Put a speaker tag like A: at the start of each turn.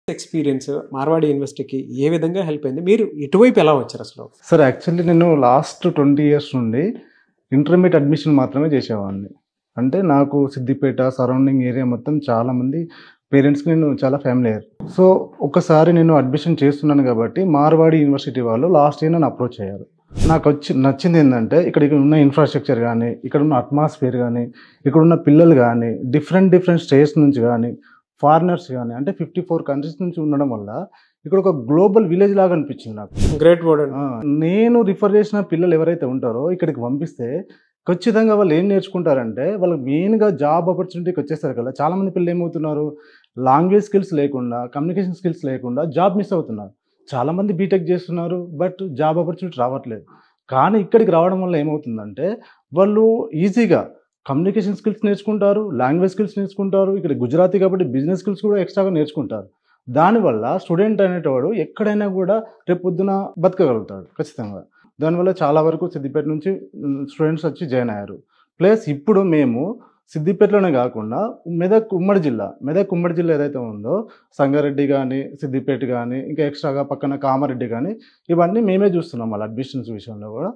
A: Experience Marwadi యూనివర్సిటీకి ఏ విధంగా help అయింది? మీరు ఇటువైపు ఎలా వచ్చారసలు?
B: సార్ యాక్చువల్లీ నేను లాస్ట్ 20 ఇయర్స్ నుండి ఇంటర్మీడియేట్ అడ్మిషన్ మాత్రమే చేసేవాడిని. అంటే నాకు సిద్దిపేట సరౌండింగ్ ఏరియా మొత్తం చాలామంది పేరెంట్స్‌కి నేను చాలా ఫ్యామిలియర్. సో, ఒక్కసారి నేను అడ్మిషన్ చేస్తున్నాను కాబట్టి మార్వాడి యూనివర్సిటీ వాళ్ళు లాస్ట్ ఇయర్ నన్ను అప్రోచ్ అయ్యారు. నచ్చిందేందంటే ఇక్కడ ఉన్న ఇన్‌ఫ్రాస్ట్రక్చర్ గానీ, ఇక్కడున్న అట్మాస్ఫియర్ గానీ, ఇక్కడున్న పిల్లలు గానీ, డిఫరెంట్ స్టేట్స్ నుంచి గానీ, ఫారినర్స్ గానీ అంటే 54 కంట్రీస్ నుంచి ఉండడం వల్ల ఇక్కడ ఒక గ్లోబల్ విలేజ్ లాగా అనిపించింది నాకు.
A: గ్రేట్ వర్డ్ అండి.
B: నేను రిఫర్ చేసిన పిల్లలు ఎవరైతే ఉంటారో ఇక్కడికి పంపిస్తే ఖచ్చితంగా వాళ్ళు ఏం నేర్చుకుంటారంటే వాళ్ళు మెయిన్‌గా జాబ్ ఆపర్చునిటీకి వచ్చేస్తారు కదా! చాలామంది పిల్లలు ఏమవుతున్నారు, లాంగ్వేజ్ స్కిల్స్ లేకుండా, కమ్యూనికేషన్ స్కిల్స్ లేకుండా జాబ్ మిస్ అవుతున్నారు. చాలామంది బీటెక్ చేస్తున్నారు. బట్ జాబ్ ఆపర్చునిటీ రావట్లేదు. కానీ ఇక్కడికి రావడం వల్ల ఏమవుతుందంటే వాళ్ళు ఈజీగా కమ్యూనికేషన్ స్కిల్స్ నేర్చుకుంటారు, లాంగ్వేజ్ స్కిల్స్ నేర్చుకుంటారు. ఇక్కడ గుజరాతీ కాబట్టి బిజినెస్ స్కిల్స్ కూడా ఎక్స్ట్రాగా నేర్చుకుంటారు. దానివల్ల స్టూడెంట్ అనేటవాడు ఎక్కడైనా కూడా రేపొద్దున బతకగలుగుతాడు ఖచ్చితంగా. దానివల్ల చాలా వరకు సిద్దిపేట నుంచి స్టూడెంట్స్ వచ్చి జాయిన్ అయ్యారు. ప్లస్ ఇప్పుడు మేము సిద్దిపేటలోనే కాకుండా మెదక్ ఉమ్మడి జిల్లా ఏదైతే ఉందో సంగారెడ్డి కానీ, సిద్దిపేట కానీ, ఇంకా ఎక్స్ట్రాగా పక్కన కామారెడ్డి కానీ ఇవన్నీ మేమే చూస్తున్నాం వాళ్ళ అడ్మిషన్స్ విషయంలో కూడా.